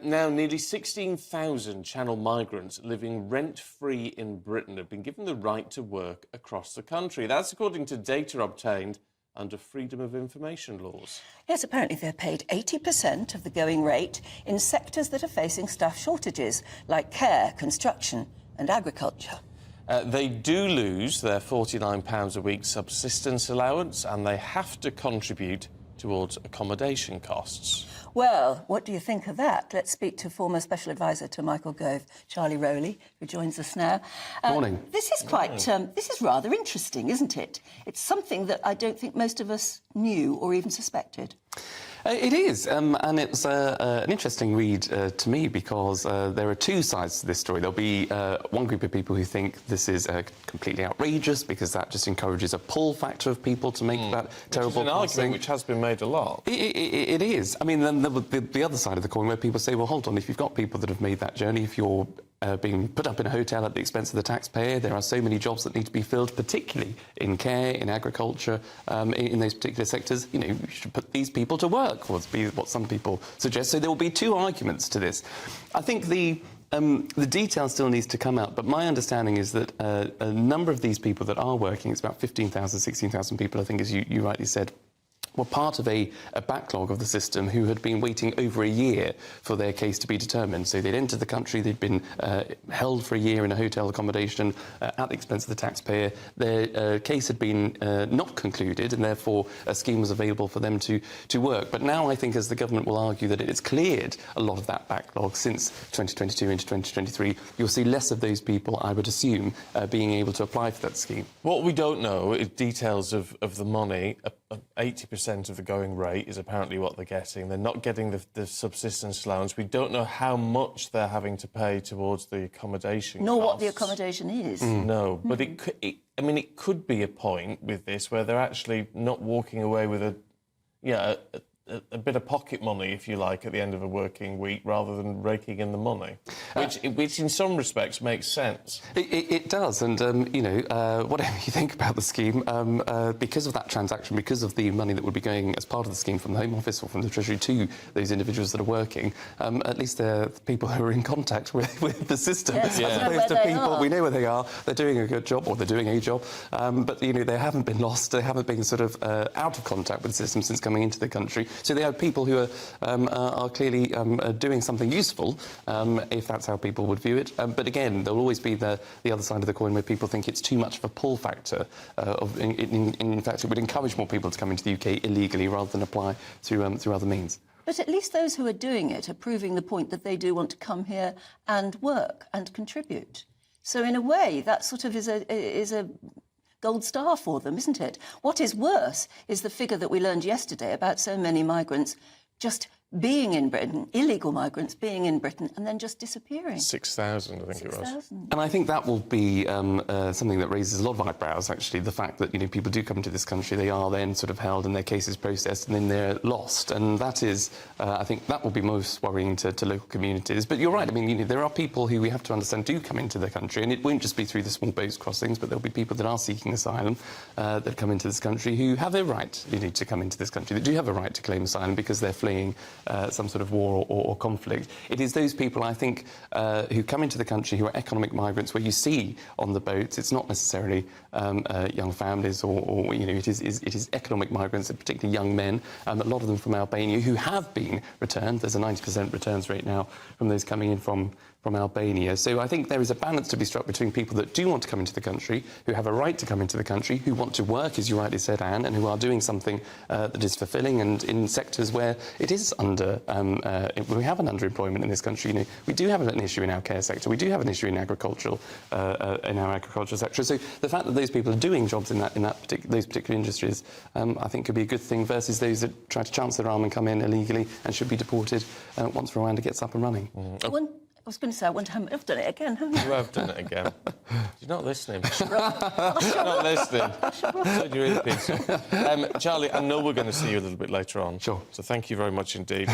Now, nearly 16,000 Channel migrants living rent-free in Britain have been given the right to work across the country. That's according to data obtained under Freedom of Information laws. Yes, apparently they're paid 80% of the going rate in sectors that are facing staff shortages, like care, construction and agriculture. They do lose their £49 a week subsistence allowance, and they have to contribute towards accommodation costs. Well, what do you think of that? Let's speak to former Special Advisor to Michael Gove, Charlie Rowley, who joins us now. Morning. This is rather interesting, isn't it? It's something that I don't think most of us knew or even suspected. It is, and it's an interesting read to me because there are two sides to this story. There'll be one group of people who think this is completely outrageous because that just encourages a pull factor of people to make that terrible Which is an argument which has been made a lot. It is. I mean, then the other side of the coin where people say, well, hold on, if you've got people that have made that journey, if you're being put up in a hotel at the expense of the taxpayer, there are so many jobs that need to be filled, particularly in care, in agriculture, in those particular sectors. You know, you should put these people to work, would be what some people suggest. So there will be two arguments to this. I think the detail still needs to come out, but my understanding is that a number of these people that are working, it's about 15,000, 16,000 people, I think, as you rightly said, were part of a backlog of the system who had been waiting over a year for their case to be determined. So they'd entered the country, they'd been held for a year in a hotel accommodation at the expense of the taxpayer. Their case had been not concluded, and therefore a scheme was available for them to work. But now I think, as the government will argue, that it has cleared a lot of that backlog since 2022 into 2023, you'll see less of those people, I would assume, being able to apply for that scheme. What we don't know is details of the money. 80% of the going rate is apparently what they're getting. They're not getting the subsistence allowance. We don't know how much they're having to pay towards the accommodation Nor costs. what the accommodation is. No, but it could be a point with this where they're actually not walking away with a bit of pocket money, if you like, at the end of a working week, rather than raking in the money, which in some respects makes sense. It does, and whatever you think about the scheme, because of that transaction, because of the money that would be going as part of the scheme from the Home Office or from the Treasury to those individuals that are working, at least they're people who are in contact with the system. Yes, as opposed to people, we know where they are, they're doing a good job, or they're doing a job, but they haven't been lost, they haven't been sort of out of contact with the system since coming into the country. So they are people who are clearly doing something useful, if that's how people would view it. But again, there'll always be the other side of the coin where people think it's too much of a pull factor. In fact, it would encourage more people to come into the UK illegally rather than apply through other means. But at least those who are doing it are proving the point that they do want to come here and work and contribute. So in a way, that sort of is a gold star for them, isn't it? What is worse is the figure that we learned yesterday about so many migrants just being in Britain, illegal migrants being in Britain, and then just disappearing. 6,000, I think it was. And I think that will be something that raises a lot of eyebrows, actually, the fact that, people do come into this country, they are then sort of held and their case is processed and then they're lost. And that is, I think, that will be most worrying to local communities. But you're right, I mean, there are people who we have to understand do come into the country, and it won't just be through the small boats crossings, but there'll be people that are seeking asylum that come into this country who have a right, to come into this country, that do have a right to claim asylum because they're fleeing some sort of war or conflict. It is those people, I think, who come into the country who are economic migrants, where you see on the boats, it's not necessarily young families or it is economic migrants, particularly young men, a lot of them from Albania, who have been returned. There's a 90% returns rate now from those coming in from Albania. So I think there is a balance to be struck between people that do want to come into the country, who have a right to come into the country, who want to work, as you rightly said, Anne, and who are doing something that is fulfilling, and in sectors where it is we have an underemployment in this country. We do have an issue in our care sector, we do have an issue in our agricultural sector. So the fact that those people are doing jobs in those particular industries, I think could be a good thing, versus those that try to chance their arm and come in illegally and should be deported once Rwanda gets up and running. I was going to say, I've done it again, haven't I? You have done it again. You're not listening. You're not listening. So you're in peace. Charlie, I know we're going to see you a little bit later on. Sure. So thank you very much indeed.